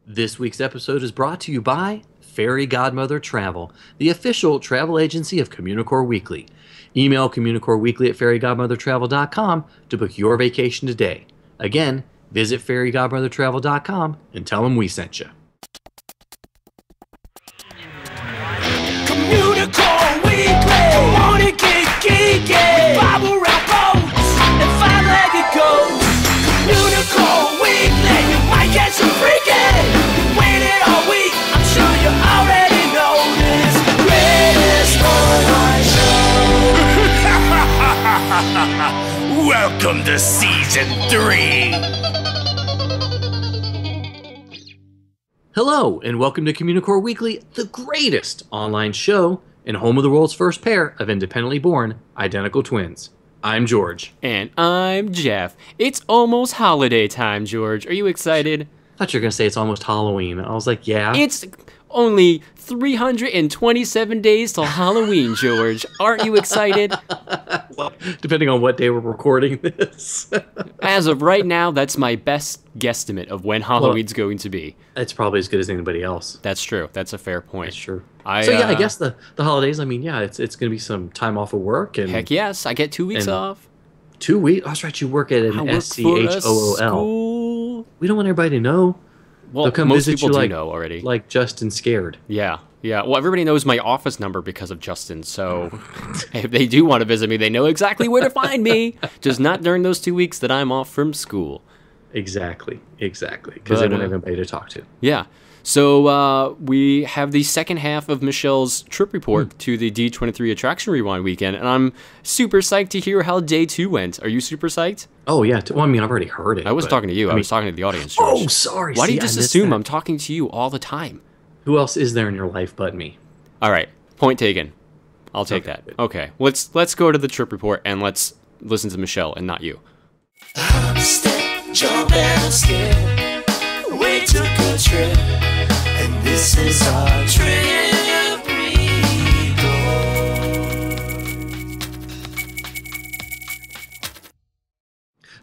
This week's episode is brought to you by Fairy Godmother Travel, the official travel agency of Communicore Weekly. Email communicoreweekly@fairygodmothertravel.com to book your vacation today. Again, visit fairygodmothertravel.com and tell them we sent you. Communicore Weekly, wanna get geeky, bob around boats and five-legged goats. Communicore Weekly, you might get some freaky. You waited all week, I'm sure you already know this. Greatest online show. Welcome to Season 3. Hello, and welcome to Communicore Weekly, the greatest online show and home of the world's first pair of independently born identical twins. I'm George. And I'm Jeff. It's almost holiday time, George. Are you excited? I thought you were going to say it's almost Halloween. I was like, yeah. It's only 327 days till Halloween, George. Aren't you excited? Well, depending on what day we're recording this. As of right now, that's my best guesstimate of when Halloween's going to be. It's probably as good as anybody else. That's true. That's a fair point. That's true. I guess the holidays, I mean, yeah, it's going to be some time off of work. And heck yes, I get 2 weeks off. 2 weeks? Oh, that's right, you work at an SCHOOL. We don't want everybody to know. Well, they'll come most visit people you do know already. Like Justin Scared. Yeah. Well, everybody knows my office number because of Justin, so if they do want to visit me, they know exactly where to find me. Just not during those 2 weeks that I'm off from school. Exactly. Because they don't have anybody to talk to. Yeah. So we have the second half of Michelle's trip report to the D23 Attraction Rewind weekend, and I'm super psyched to hear how day 2 went. Are you super psyched? Oh, yeah. Well, I mean, I've already heard it. I was talking to you. I was talking to the audience, George. Oh, sorry. Why do you just assume I'm talking to you all the time? Who else is there in your life but me? All right. Point taken. I'll take that. Okay. Let's go to the trip report, and let's listen to Michelle and not you. Step, jump, and skip. We took a trip, and this is our trip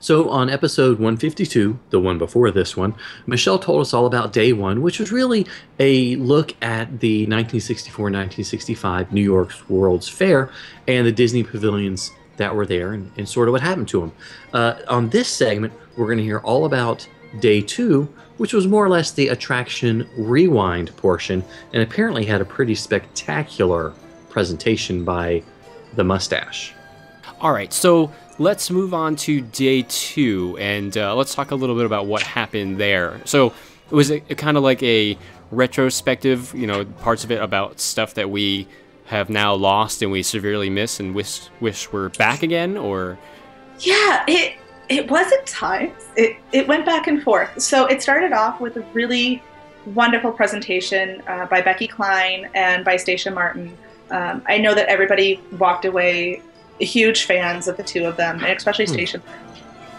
So on episode 152, the one before this one, Michelle told us all about day 1, which was really a look at the 1964-1965 New York's World's Fair and the Disney pavilions that were there and sort of what happened to them. On this segment, we're going to hear all about day 2, which was more or less the attraction rewind portion, and apparently had a pretty spectacular presentation by the Mustache. All right, so let's move on to day 2, and let's talk a little bit about what happened there. So it was kind of like a retrospective, parts of it about stuff that we have now lost and we severely miss and wish were back again, or? Yeah, it was at times. It went back and forth. So it started off with a really wonderful presentation by Becky Klein and by Stacia Martin. I know that everybody walked away huge fans of the two of them, and especially Stacia.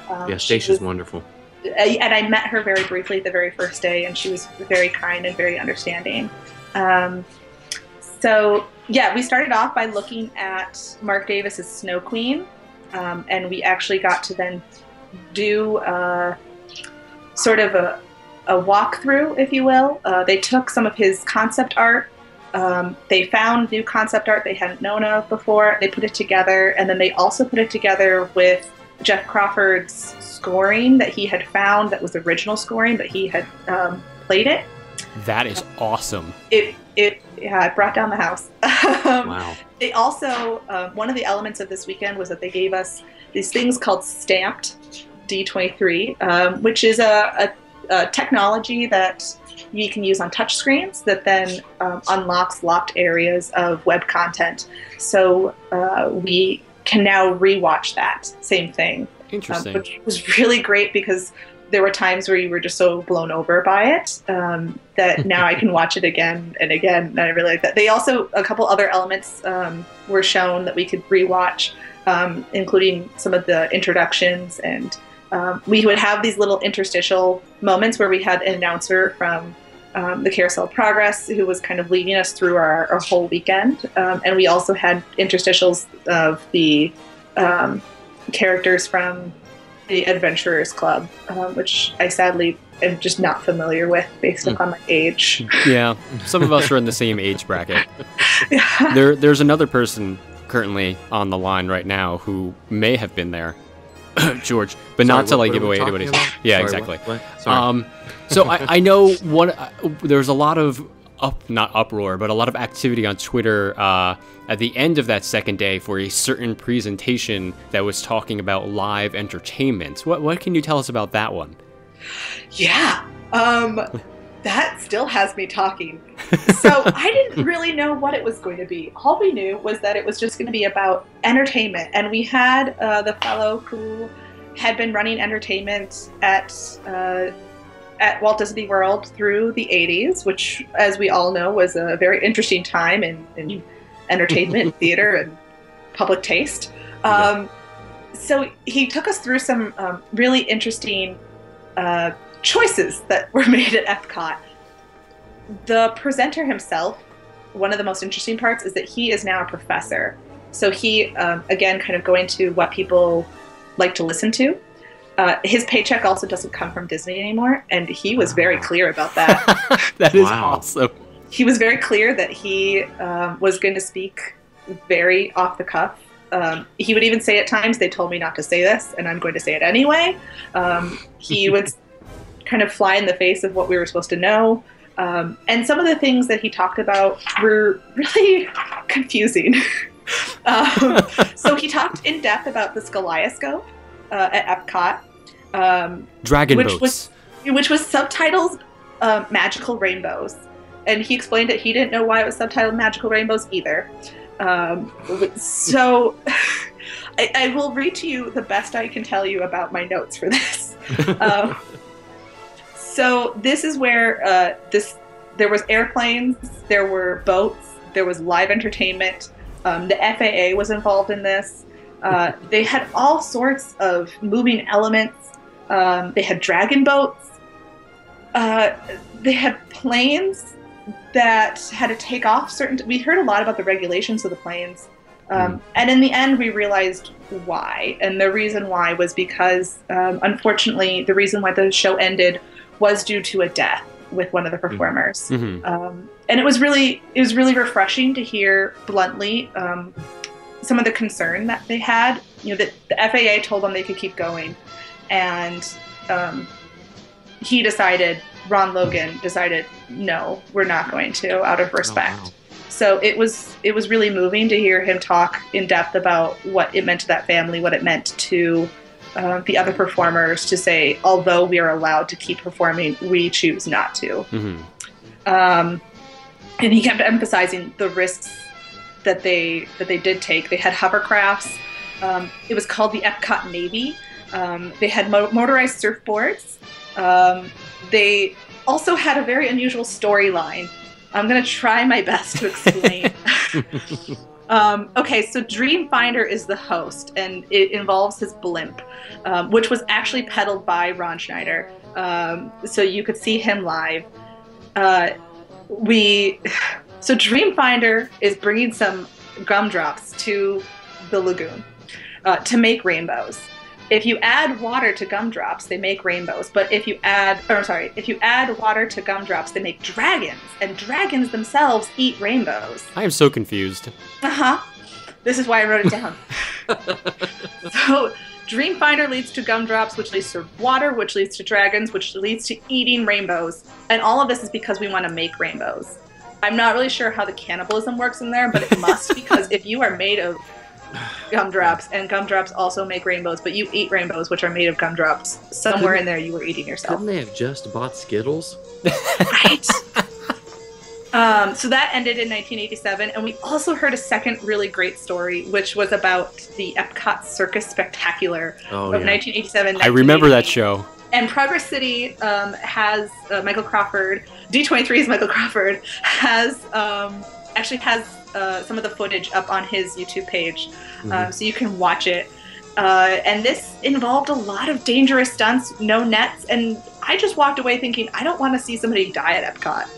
Yeah, Stacia's wonderful. And I met her very briefly the very first day, and she was very kind and very understanding. So, yeah, we started off by looking at Mark Davis's Snow Queen, and we actually got to then do sort of a walkthrough, if you will. They took some of his concept art. They found new concept art they hadn't known of before. They put it together, and then they also put it together with Jeff Crawford's scoring that he had found that was original scoring, but he had played it. That is awesome. It brought down the house. Wow. They also, one of the elements of this weekend was that they gave us these things called Stamped D23, which is a technology that you can use on touchscreens that then unlocks locked areas of web content. So we can now rewatch that same thing. Interesting. Which was really great because there were times where you were just so blown over by it that now I can watch it again and again, and I really like that. They also, a couple other elements were shown that we could rewatch, including some of the introductions, and we would have these little interstitial moments where we had an announcer from the Carousel of Progress who was kind of leading us through our whole weekend, and we also had interstitials of the characters from the Adventurers Club, which I sadly am just not familiar with based upon my age. Yeah, some of us are in the same age bracket. Yeah. There's another person currently on the line right now who may have been there, George, but not to like give away anybody's. Yeah, Sorry, exactly. what? Sorry. So I know there's a lot of not uproar, but a lot of activity on Twitter at the end of that second day for a certain presentation that was talking about live entertainment. What can you tell us about that one? Yeah. That still has me talking. So I didn't really know what it was going to be. All we knew was that it was just going to be about entertainment. And we had the fellow who had been running entertainment at Walt Disney World through the 80s, which, as we all know, was a very interesting time in entertainment, theater, and public taste. So he took us through some really interesting choices that were made at Epcot. The presenter himself, one of the most interesting parts is that he is now a professor. So he, again, kind of going to what people like to listen to. His paycheck also doesn't come from Disney anymore, and he was very clear about that. That is awesome. He was very clear that he was going to speak very off the cuff. He would even say at times, "They told me not to say this, and I'm going to say it anyway." He would kind of fly in the face of what we were supposed to know. And some of the things that he talked about were really confusing. So he talked in depth about the Scolioscope at Epcot. Dragon boats. Which was subtitled Magical Rainbows. And he explained that he didn't know why it was subtitled Magical Rainbows either. So I will read to you the best I can tell you about my notes for this. So this is where there was airplanes, there were boats, there was live entertainment. The FAA was involved in this. They had all sorts of moving elements. They had dragon boats. They had planes that had to take off we heard a lot about the regulations of the planes. And in the end, we realized why. And the reason why was because, unfortunately, the reason why the show ended was due to a death with one of the performers. And it was really refreshing to hear bluntly some of the concern that they had. You know, that the FAA told them they could keep going, and Ron Logan decided, no, we're not going to, out of respect. Oh, wow. So it was really moving to hear him talk in depth about what it meant to that family, what it meant to the other performers, to say, although we are allowed to keep performing, we choose not to. And he kept emphasizing the risks that they did take. They had hovercrafts. It was called the Epcot Navy. They had motorized surfboards. They also had a very unusual storyline. I'm going to try my best to explain. Okay, so Dreamfinder is the host, and it involves his blimp, which was actually pedaled by Ron Schneider. So you could see him live. So Dreamfinder is bringing some gumdrops to the lagoon to make rainbows. If you add water to gumdrops, they make rainbows. But if you add water to gumdrops, they make dragons, and dragons themselves eat rainbows. I am so confused. This is why I wrote it down. So Dreamfinder leads to gumdrops, which leads to water, which leads to dragons, which leads to eating rainbows. And all of this is because we want to make rainbows. I'm not really sure how the cannibalism works in there, but it must, because if you are made of gumdrops, and gumdrops also make rainbows, but you eat rainbows, which are made of gumdrops, somewhere in there you were eating yourself. Couldn't they have just bought Skittles? Right. So that ended in 1987, and we also heard a second really great story, which was about the Epcot Circus Spectacular of 1987. I remember that show. And Progress City has Michael Crawford. D23's Michael Crawford has actually has some of the footage up on his YouTube page, so you can watch it. And this involved a lot of dangerous stunts, no nets, and I just walked away thinking, I don't want to see somebody die at Epcot.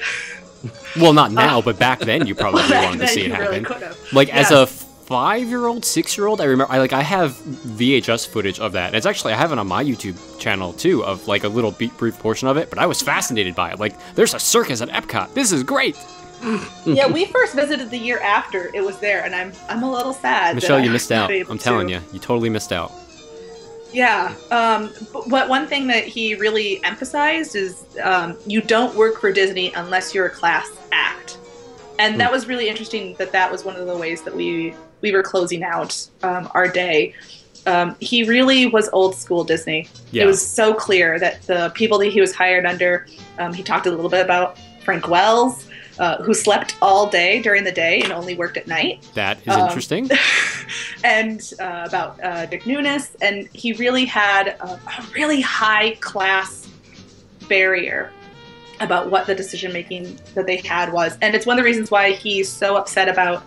Well, not now, but back then you probably wanted to see it happen. Really like, as a 5-year-old, 6-year-old. I remember, I have VHS footage of that. And it's actually, I have it on my YouTube channel too, of like a little brief portion of it. But I was fascinated by it. Like, there's a circus at Epcot. This is great. Yeah, we first visited the year after it was there, and I'm a little sad. Michelle, that you I missed wasn't out. able I'm telling to. you totally missed out. Yeah, but one thing that he really emphasized is you don't work for Disney unless you're a class act, and that was really interesting. That was one of the ways that we were closing out our day. He really was old school Disney. Yeah. It was so clear that the people that he was hired under. He talked a little bit about Frank Wells. Who slept all day during the day and only worked at night. That is interesting. And about Dick Nunes. And he really had a really high class barrier about what the decision making that they had was. And it's one of the reasons why he's so upset about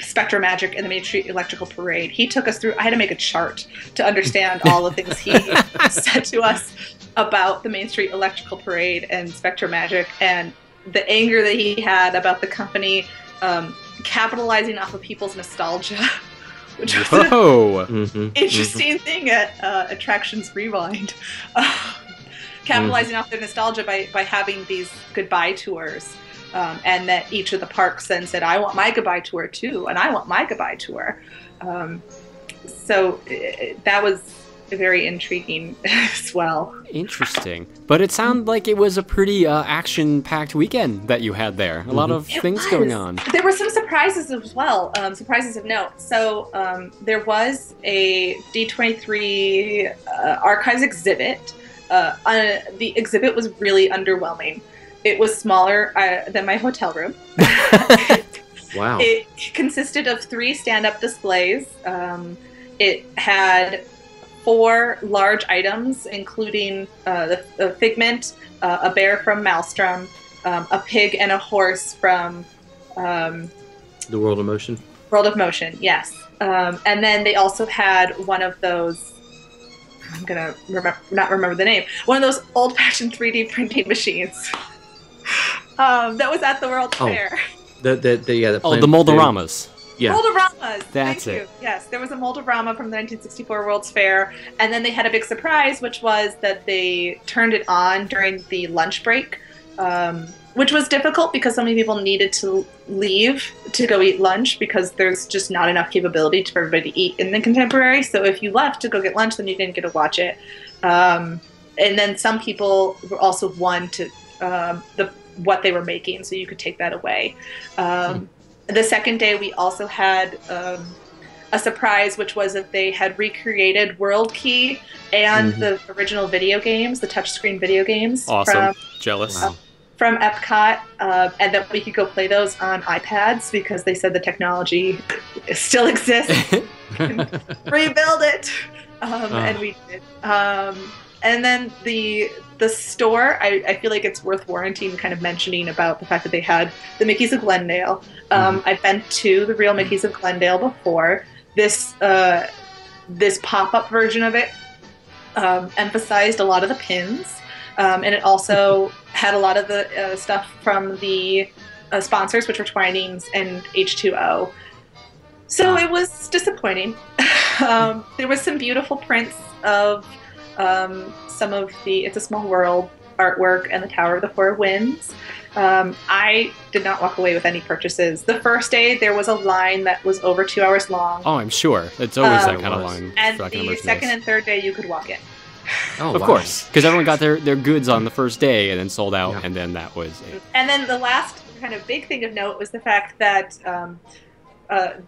Spectrum Magic and the Main Street Electrical Parade. He took us through, I had to make a chart to understand all the things he said to us about the Main Street Electrical Parade and Spectrum Magic, and the anger that he had about the company capitalizing off of people's nostalgia, which was an interesting thing at Attractions Rewind. Capitalizing off their nostalgia by having these goodbye tours, and that each of the parks then said, I want my goodbye tour too, and I want my goodbye tour. So that was very intriguing as well. Interesting. But it sounded like it was a pretty action-packed weekend that you had there. A lot of things going on. There were some surprises as well, surprises of note. So there was a D23 Archives exhibit. The exhibit was really underwhelming. It was smaller than my hotel room. Wow. It consisted of 3 stand-up displays. It had 4 large items, including the Figment, a bear from Maelstrom, a pig and a horse from The World of Motion. World of Motion, yes. And then they also had one of those, I'm going to not remember the name, one of those old-fashioned 3D printing machines that was at the World's Fair. The Moldoramas. Yeah. Moldoramas! That's Thank it. you. Yes, there was a Moldorama from the 1964 World's Fair, and then they had a big surprise, which was that they turned it on during the lunch break, which was difficult because so many people needed to leave to go eat lunch because there's just not enough capability for everybody to eat in the Contemporary. So if you left to go get lunch, then you didn't get to watch it. And then some people were also won to what they were making, so you could take that away. The second day, we also had a surprise, which was that they had recreated World Key and the original video games, the touchscreen video games. Awesome. Jealous. From Epcot, and that we could go play those on iPads because they said the technology still exists. Rebuild it. And we did. And then the store, I feel like it's worth warranting, kind of mentioning about the fact that they had the Mickeys of Glendale. I've been to the real Mickeys of Glendale before. This pop-up version of it emphasized a lot of the pins, and it also had a lot of the stuff from the sponsors, which were Twinings and H2O. So it was disappointing. There was some beautiful prints of some of the It's a Small World artwork and the Tower of the Four Winds. I did not walk away with any purchases. The first day, there was a line that was over 2 hours long. Oh, I'm sure. It's always that kind of line. And the second and third day, you could walk in. Oh, of course, because everyone got their goods on the first day and then sold out, and then that was it. And then the last kind of big thing of note was the fact that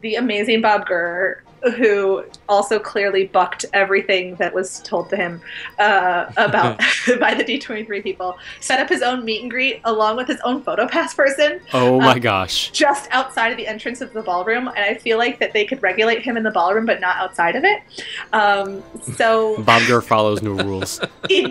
the amazing Bob Gurr, who also clearly bucked everything that was told to him about by the D23 people, set up his own meet and greet along with his own PhotoPass person. Oh my gosh. Just outside of the entrance of the ballroom. And I feel like that they could regulate him in the ballroom, but not outside of it. So Bob Gurr follows no rules. He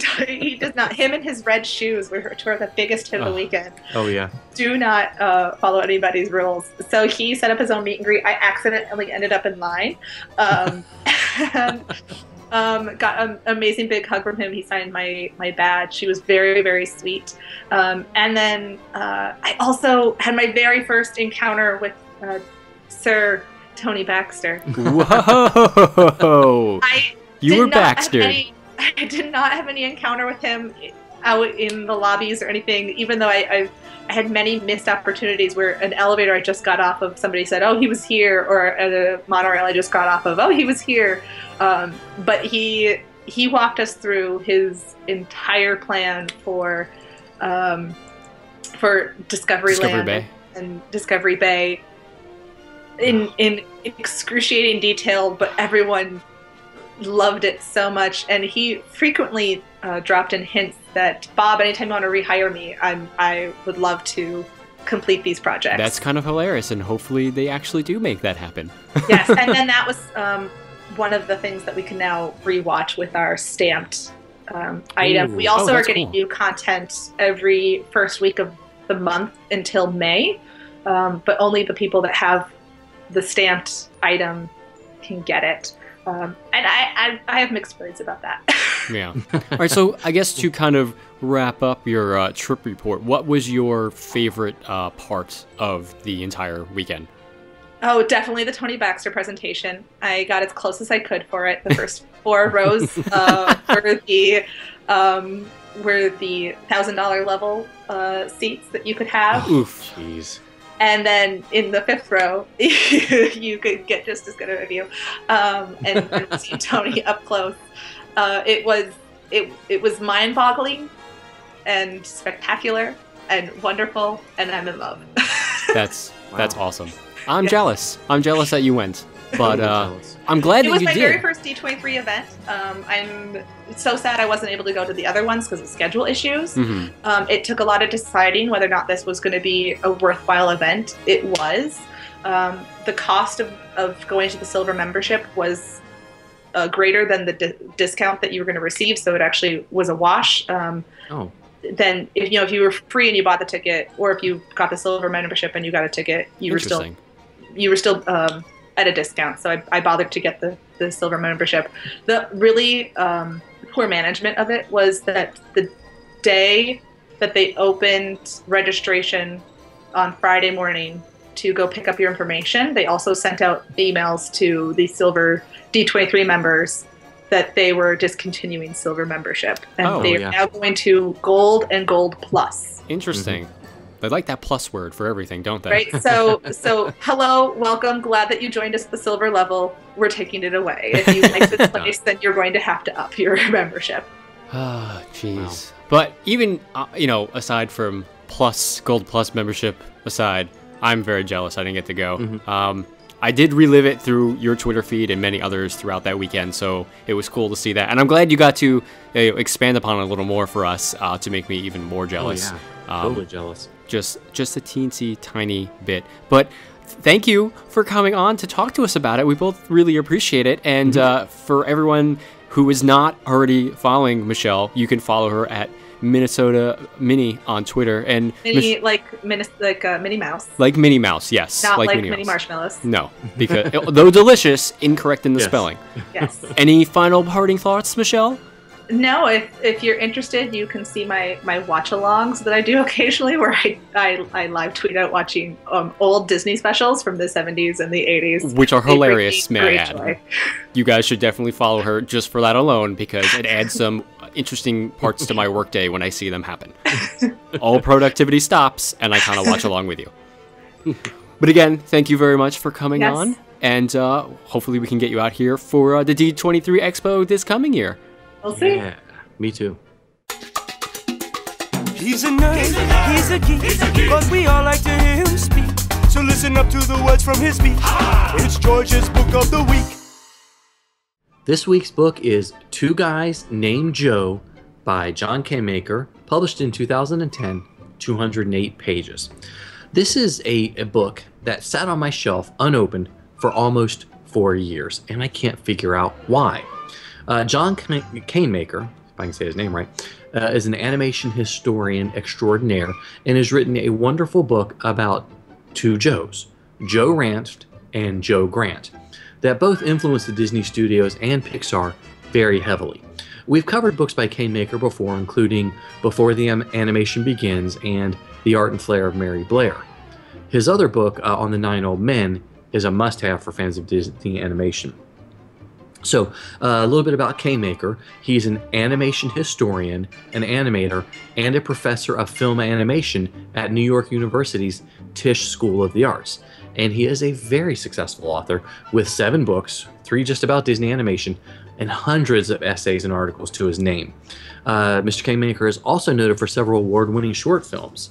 does not. Him and his red shoes were the biggest hit of the weekend. Oh, yeah. Do not follow anybody's rules. So he set up his own meet and greet. I accidentally ended up in line. And got an amazing big hug from him. He signed my badge. She was very, very sweet. And then I also had my very first encounter with Sir Tony Baxter. Whoa! You were Baxter. I did not have any encounter with him out in the lobbies or anything, even though I had many missed opportunities where an elevator I just got off of, somebody said, oh, he was here, or at a monorail I just got off of, oh, he was here. But he walked us through his entire plan for Discovery Land Bay. and Discovery Bay in excruciating detail, but everyone loved it so much, and he frequently dropped in hints that, Bob, anytime you want to rehire me, I would love to complete these projects. That's kind of hilarious, and hopefully they actually do make that happen. Yes, and then that was one of the things that we can now rewatch with our stamped item. We also are getting new content every first week of the month until May, but only the people that have the stamped item can get it. And I have mixed feelings about that. Yeah. All right, so I guess to kind of wrap up your trip report, what was your favorite part of the entire weekend? Oh, definitely the Tony Baxter presentation. I got as close as I could for it. The first 4 rows were the $1,000 level seats that you could have. Oof. Jeez. And then in the 5th row, you could get just as good of a view and see Tony up close. It was mind-boggling and spectacular and wonderful, and I'm in love. That's awesome. I'm jealous. I'm jealous that you went, but I'm glad that you did. It was my very first D23 event. I'm so sad I wasn't able to go to the other ones because of schedule issues. Mm-hmm. It took a lot of deciding whether or not this was going to be a worthwhile event. It was. The cost of going to the silver membership was greater than the discount that you were going to receive, so it actually was a wash. Then if you were free and you bought the ticket, or if you got the silver membership and you got a ticket, you were still at a discount. So I bothered to get the silver membership. The really poor management of it was that the day that they opened registration on Friday morning to go pick up your information, they also sent out emails to the silver D23 members that they were discontinuing silver membership, and they are now going to gold and gold plus. Interesting. Mm-hmm. They like that plus word for everything, don't they? Right. So hello, welcome. Glad that you joined us at the silver level. We're taking it away. If you like this place, then you're going to have to up your membership. Ah, jeez. Wow. But even aside from gold plus membership aside, I'm very jealous I didn't get to go. Mm-hmm. I did relive it through your Twitter feed and many others throughout that weekend, so it was cool to see that. And I'm glad you got to expand upon it a little more for us to make me even more jealous. Oh, yeah. Totally jealous. Just a teensy tiny bit. But thank you for coming on to talk to us about it. We both really appreciate it. And for everyone who is not already following Michelle, you can follow her at Minnesota Minnie on Twitter, and Minnie like Minnie Mouse. Like Minnie Mouse, yes. Not like Minnie Minnie Marshmallows. No, because though delicious, incorrect in the spelling. Yes. Any final parting thoughts, Michelle? No, if you're interested, you can see my watch-alongs that I do occasionally, where I live tweet out watching old Disney specials from the 70s and the 80s. Which are hilarious, may I add. Joy. You guys should definitely follow her just for that alone, because it adds some interesting parts to my workday when I see them happen. All productivity stops, and I kind of watch along with you. But again, thank you very much for coming on, and hopefully we can get you out here for the D23 Expo this coming year. We'll see. Yeah, me too. He's a nerd, he's a geek, but we all like to hear him speak. So listen up to the words from his speech. It's George's Book of the Week. This week's book is Two Guys Named Joe by John K. Maker, published in 2010, 208 pages. This is a book that sat on my shelf unopened for almost 4 years, and I can't figure out why. John K. Maker, if I can say his name right, is an animation historian extraordinaire and has written a wonderful book about two Joes, Joe Ranft and Joe Grant, that both influenced the Disney Studios and Pixar very heavily. We've covered books by K. Maker before, including Before the Animation Begins and The Art and Flair of Mary Blair. His other book, On the Nine Old Men, is a must-have for fans of Disney animation. So, a little bit about K-Maker. He's an animation historian, an animator, and a professor of film animation at New York University's Tisch School of the Arts. And he is a very successful author with 7 books, 3 just about Disney animation, and hundreds of essays and articles to his name. Mr. K-Maker is also noted for several award-winning short films.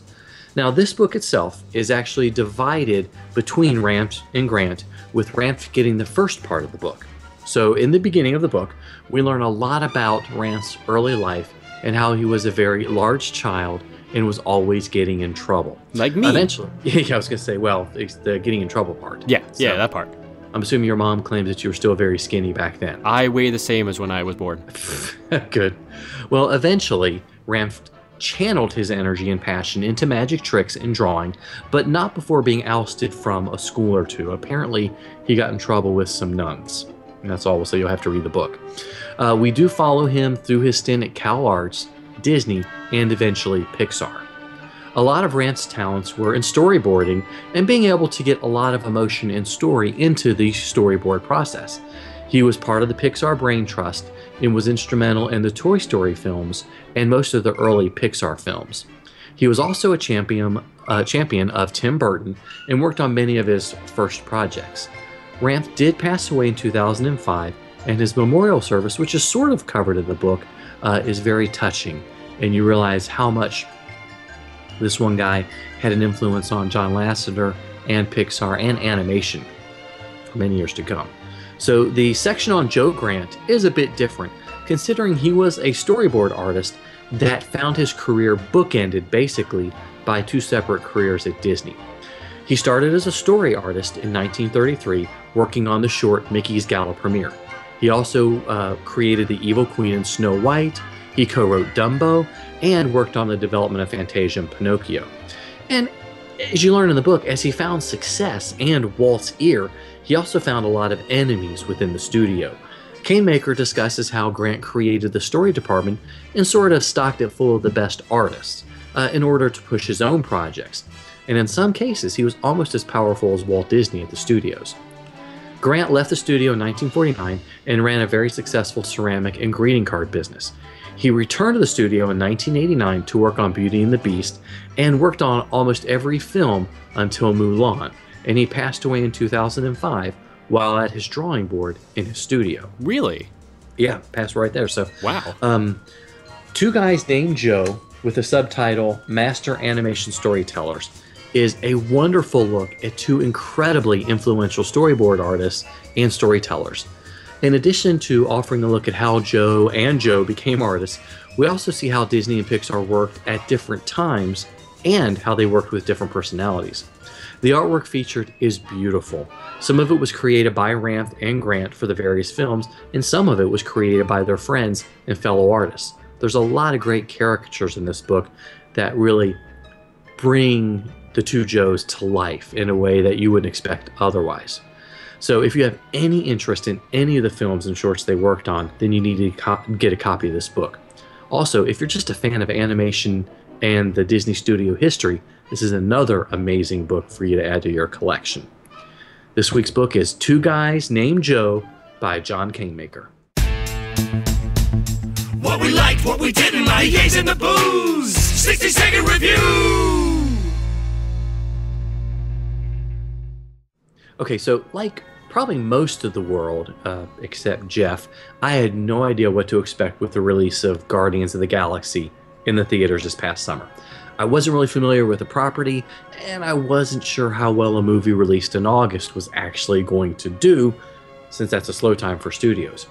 Now, this book itself is actually divided between Ranft and Grant, with Ranft getting the first part of the book. So in the beginning of the book, we learn a lot about Ranft's early life and how he was a very large child and was always getting in trouble. Like me. Eventually. Yeah, I was going to say, well, it's the getting in trouble part. Yeah, that part. I'm assuming your mom claims that you were still very skinny back then. I weigh the same as when I was born. Good. Well, eventually, Ranft channeled his energy and passion into magic tricks and drawing, but not before being ousted from a school or two. Apparently, he got in trouble with some nuns. And that's all, so you'll have to read the book. We do follow him through his stint at Cal Arts, Disney, and eventually Pixar. A lot of Ranft's talents were in storyboarding and being able to get a lot of emotion and story into the storyboard process. He was part of the Pixar Brain Trust and was instrumental in the Toy Story films and most of the early Pixar films. He was also a champion of Tim Burton and worked on many of his first projects. Ranft did pass away in 2005, and his memorial service, which is sort of covered in the book, is very touching, and you realize how much this one guy had an influence on John Lasseter and Pixar and animation for many years to come. So the section on Joe Grant is a bit different, considering he was a storyboard artist that found his career bookended basically by 2 separate careers at Disney. He started as a story artist in 1933, working on the short Mickey's Gala Premiere. He also created The Evil Queen and Snow White, he co-wrote Dumbo, and worked on the development of Fantasia and Pinocchio. And as you learn in the book, as he found success and Walt's ear, he also found a lot of enemies within the studio. K-Maker discusses how Grant created the story department and sort of stocked it full of the best artists in order to push his own projects. And in some cases, he was almost as powerful as Walt Disney at the studios. Grant left the studio in 1949 and ran a very successful ceramic and greeting card business. He returned to the studio in 1989 to work on Beauty and the Beast and worked on almost every film until Mulan, and he passed away in 2005 while at his drawing board in his studio. Really? Yeah, passed right there. So, wow. 2 Guys Named Joe, with the subtitle Master Animation Storytellers, is a wonderful look at 2 incredibly influential storyboard artists and storytellers. In addition to offering a look at how Joe and Joe became artists, we also see how Disney and Pixar worked at different times and how they worked with different personalities. The artwork featured is beautiful. Some of it was created by Ranft and Grant for the various films, and some of it was created by their friends and fellow artists. There's a lot of great caricatures in this book that really bring the 2 Joes to life in a way that you wouldn't expect otherwise. So if you have any interest in any of the films and shorts they worked on, then you need to get a copy of this book. Also, if you're just a fan of animation and the Disney studio history, this is another amazing book for you to add to your collection. This week's book is 2 Guys Named Joe by John K-Maker. What we liked, what we didn't like, yays and the booze. 60-second review. Okay, so like probably most of the world, except Jeff, I had no idea what to expect with the release of Guardians of the Galaxy in the theaters this past summer. I wasn't really familiar with the property, and I wasn't sure how well a movie released in August was actually going to do, since that's a slow time for studios.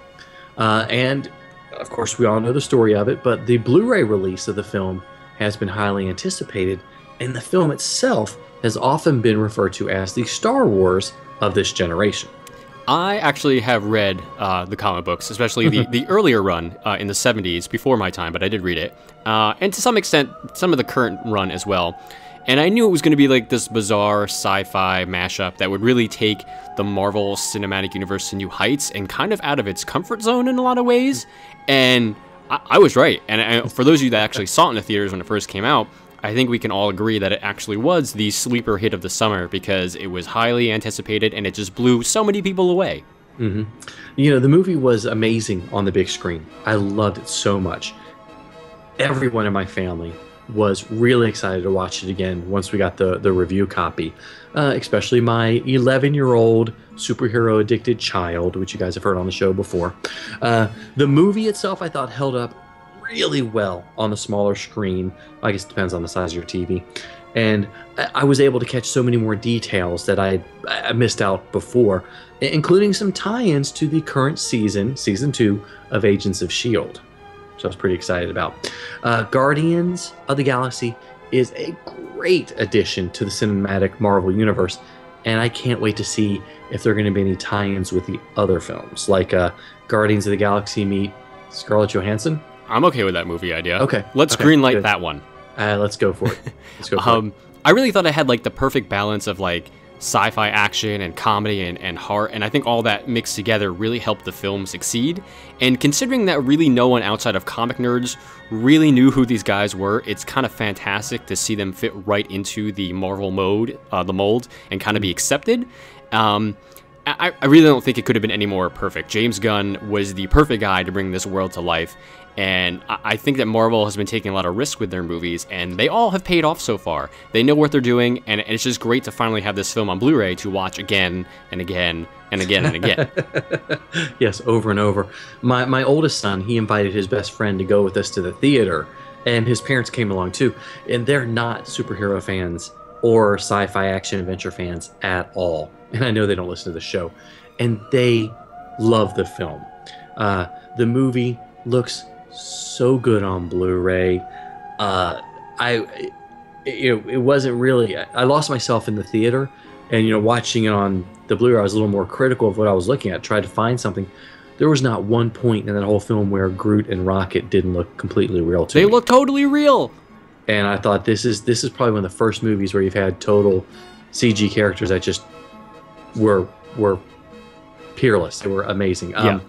And of course, we all know the story of it, but the Blu-ray release of the film has been highly anticipated, and the film itself has often been referred to as the Star Wars of this generation. I actually have read the comic books, especially the earlier run in the 70s, before my time, but I did read it. And to some extent, some of the current run as well. And I knew it was going to be like this bizarre sci-fi mashup that would really take the Marvel Cinematic Universe to new heights and kind of out of its comfort zone in a lot of ways. And I was right. And for those of you that actually saw it in the theaters when it first came out, I think we can all agree that it actually was the sleeper hit of the summer because it was highly anticipated and it just blew so many people away. Mm-hmm. You know, the movie was amazing on the big screen. I loved it so much. Everyone in my family was really excited to watch it again once we got the review copy, especially my 11-year-old superhero addicted child, which you guys have heard on the show before. The movie itself, I thought, held up really well on the smaller screen. I guess it depends on the size of your TV. And I was able to catch so many more details that I missed out before, including some tie-ins to the current season 2 of Agents of S.H.I.E.L.D., which I was pretty excited about. Guardians of the Galaxy is a great addition to the cinematic Marvel universe, and I can't wait to see if there are going to be any tie-ins with the other films, like Guardians of the Galaxy meet Scarlett Johansson. I'm okay with that movie idea. Okay. Let's greenlight that one. Let's go for it. Let's go for it. I really thought it had like the perfect balance of like sci-fi action and comedy and heart, and I think all that mixed together really helped the film succeed. And considering that really no one outside of comic nerds really knew who these guys were, it's kind of fantastic to see them fit right into the Marvel the mold, and kind of be accepted. I really don't think it could have been any more perfect. James Gunn was the perfect guy to bring this world to life, and I think that Marvel has been taking a lot of risks with their movies, and they all have paid off so far. They know what they're doing, and it's just great to finally have this film on Blu-ray to watch again and again and again and again. Yes, over and over. My oldest son, he invited his best friend to go with us to the theater, and his parents came along too, and they're not superhero fans or sci-fi action adventure fans at all. And I know they don't listen to the show, and they love the film. The movie looks so good on Blu-ray. It wasn't really. I lost myself in the theater, and watching it on the Blu-ray, I was a little more critical of what I was looking at. Tried to find something. There was not one point in that whole film where Groot and Rocket didn't look completely real to me. They look totally real. And I thought this is probably one of the first movies where you've had total CG characters that just were peerless. They were amazing. Yeah.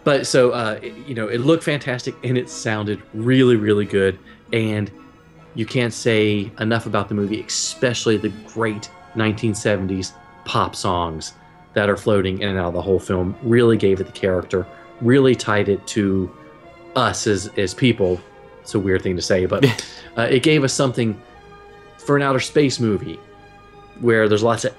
But so it looked fantastic, and it sounded really, really good. And you can't say enough about the movie, especially the great 1970s pop songs that are floating in and out of the whole film. Really gave it the character. Really tied it to us as people. It's a weird thing to say, but it gave us something for an outer space movie where there's lots of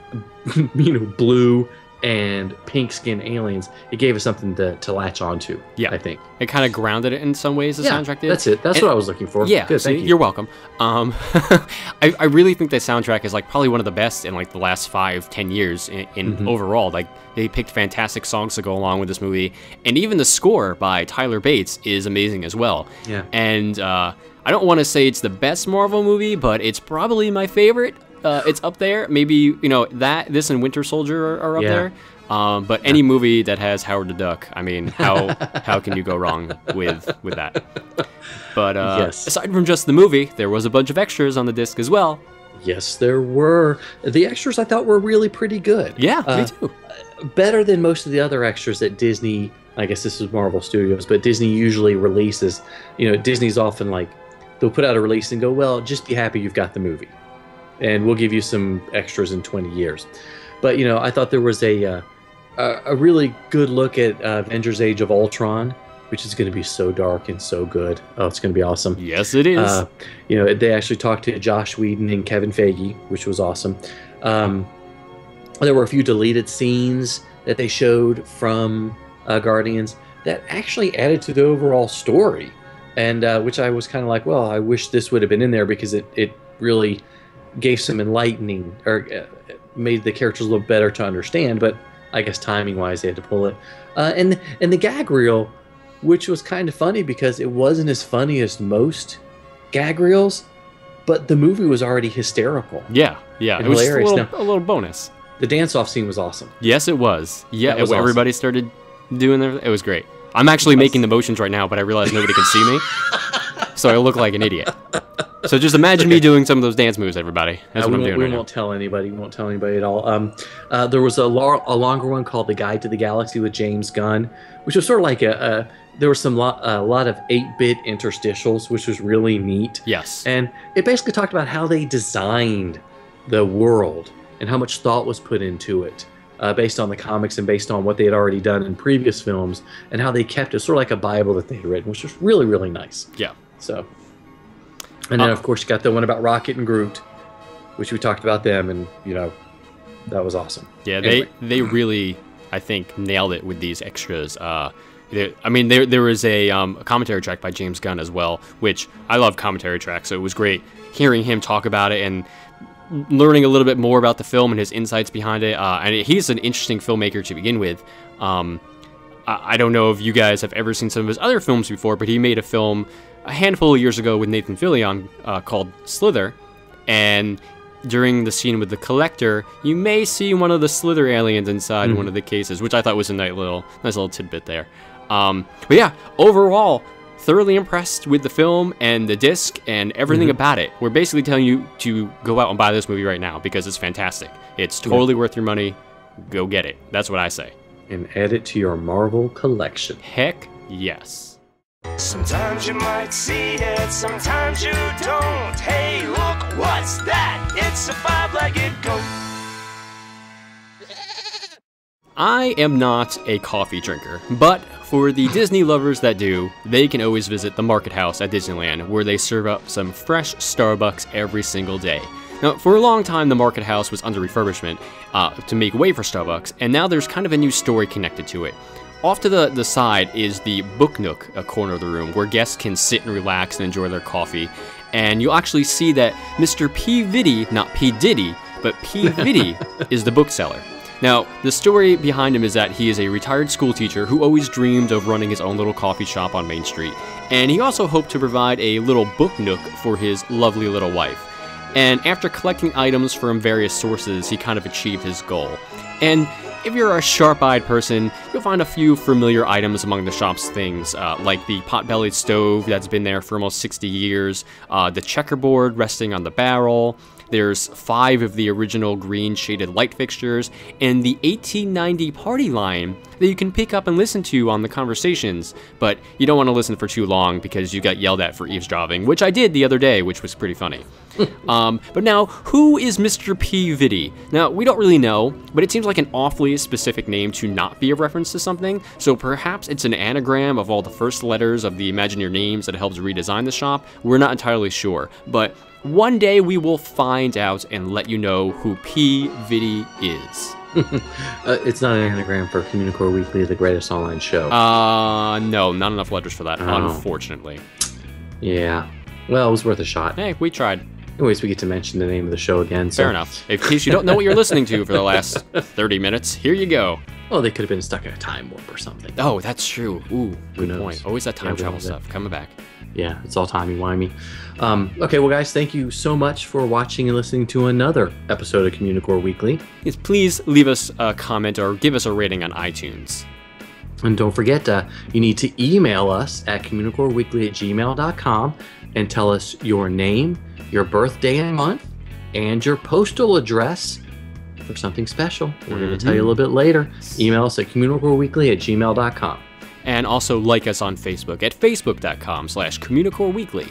blue and pink skinned aliens. It gave us something to latch onto. Yeah, I think it kind of grounded it in some ways. The soundtrack did. That's it. That's what I was looking for. Yeah, good. Thank you. You're welcome. I really think the soundtrack is like probably one of the best in like the last 5-10 years in overall. Like they picked fantastic songs to go along with this movie, and even the score by Tyler Bates is amazing as well. Yeah, and I don't want to say it's the best Marvel movie, but it's probably my favorite. It's up there. Maybe this and Winter Soldier are up there. But any movie that has Howard the Duck, I mean, how can you go wrong with that? But yes. Aside from just the movie, there was a bunch of extras on the disc as well. Yes, there were. The extras I thought were really pretty good. Yeah, me too. Better than most of the other extras that Disney, I guess this is Marvel Studios, but Disney usually releases. Disney's often like, they'll put out a release and go, well, just be happy you've got the movie, and we'll give you some extras in 20 years. But, I thought there was a really good look at Avengers Age of Ultron, which is going to be so dark and so good. Oh, it's going to be awesome. Yes, it is. They actually talked to Josh Whedon and Kevin Feige, which was awesome. There were a few deleted scenes that they showed from Guardians that actually added to the overall story, and which I was kind of like, well, I wish this would have been in there because it really gave some enlightening, or made the characters a little better to understand, but I guess timing-wise they had to pull it. And the gag reel, which was kind of funny because it wasn't as funny as most gag reels, but the movie was already hysterical. Yeah. It was hilarious. Just a little bonus. The dance-off scene was awesome. Yes, it was. Yeah, was awesome. Everybody started doing their... It was great. I'm actually making the motions right now, but I realize nobody can see me, so I look like an idiot. So just imagine me doing some of those dance moves, everybody. That's what I'm doing right now. We won't tell anybody. We won't tell anybody at all. There was a longer one called The Guide to the Galaxy with James Gunn, which was sort of like there was a lot of 8-bit interstitials, which was really neat. Yes. And it basically talked about how they designed the world and how much thought was put into it, based on the comics and based on what they had already done in previous films, and how they kept it sort of like a Bible that they had written, which was really, really nice. Yeah. So, and then of course you got the one about Rocket and Groot, which we talked about them, and that was awesome. Yeah, anyway. they really, I think, nailed it with these extras. There was a commentary track by James Gunn as well, which I love commentary tracks, so it was great hearing him talk about it and learning a little bit more about the film and his insights behind it. And he's an interesting filmmaker to begin with. I don't know if you guys have ever seen some of his other films before, but he made a film a handful of years ago with Nathan Fillion called Slither, and during the scene with the Collector, you may see one of the Slither aliens inside one of the cases, which I thought was a nice little tidbit there. But yeah, overall, thoroughly impressed with the film and the disc and everything about it. We're basically telling you to go out and buy this movie right now because it's fantastic. It's totally worth your money. Go get it. That's what I say. And add it to your Marvel collection. Heck yes. Sometimes you might see it, sometimes you don't. Hey, look, what's that? It's a 5-legged goat. I am not a coffee drinker, but for the Disney lovers that do, they can always visit the Market House at Disneyland, where they serve up some fresh Starbucks every single day. Now, for a long time, the Market House was under refurbishment to make way for Starbucks, and now there's kind of a new story connected to it. Off to the side is the Book Nook, a corner of the room, where guests can sit and relax and enjoy their coffee. And you'll actually see that Mr. Peavidy, not P. Diddy, but Peavidy is the bookseller. Now, the story behind him is that he is a retired school teacher who always dreamed of running his own little coffee shop on Main Street. And he also hoped to provide a little book nook for his lovely little wife. And after collecting items from various sources, he kind of achieved his goal. And if you're a sharp-eyed person, you'll find a few familiar items among the shop's things, like the pot-bellied stove that's been there for almost 60 years, the checkerboard resting on the barrel. There's 5 of the original green shaded light fixtures, and the 1890 party line that you can pick up and listen to on the conversations, but you don't want to listen for too long because you got yelled at for eavesdropping, which I did the other day, which was pretty funny. But now, who is Mr. Peavidy? Now, we don't really know, but it seems like an awfully specific name to not be a reference to something, so perhaps it's an anagram of all the first letters of the Imagineer names that helps redesign the shop. We're not entirely sure, but one day we will find out and let you know who Peavidy is. It's not an anagram for Communicore Weekly, the greatest online show. No, not enough letters for that, unfortunately. Yeah. Well, it was worth a shot. Hey, we tried. Anyways, we get to mention the name of the show again. So. Fair enough. In case you don't know what you're listening to for the last 30 minutes, here you go. Well, they could have been stuck in a time warp or something. Oh, that's true. Ooh, Who good knows? point. Always that time travel stuff coming back. Yeah, it's all timey-wimey. Okay, well, guys, thank you so much for watching and listening to another episode of Communicore Weekly. Yes, please leave us a comment or give us a rating on iTunes. And don't forget, you need to email us at communicoreweekly@gmail.com and tell us your name, your birthday and month, and your postal address for something special. We're going to tell you a little bit later. Email us at communicoreweekly@gmail.com. And also like us on Facebook at facebook.com/Communicore Weekly.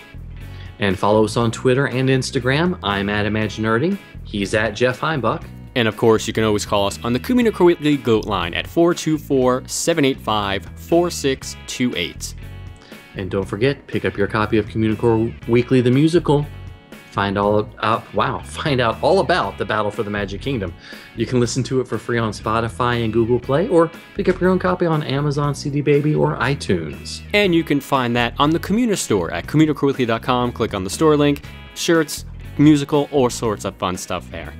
And follow us on Twitter and Instagram. I'm at Imaginerding. He's at Jeff Heimbuck. And of course, you can always call us on the Communicore Weekly Goat line at 424-785-4628. And don't forget, pick up your copy of Communicore Weekly the Musical. Find out all about the Battle for the Magic Kingdom. You can listen to it for free on Spotify and Google Play, or pick up your own copy on Amazon CD Baby or iTunes. And you can find that on the Communistore at CommunicoreWeekly.com. Click on the store link. Shirts, musical, all sorts of fun stuff there.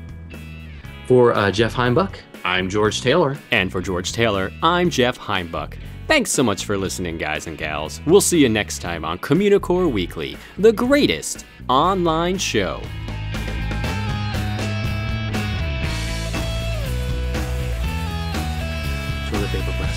For Jeff Heimbuck, I'm George Taylor. And for George Taylor, I'm Jeff Heimbuck. Thanks so much for listening, guys and gals. We'll see you next time on Communicore Weekly, the greatest online show. Toilet paper press.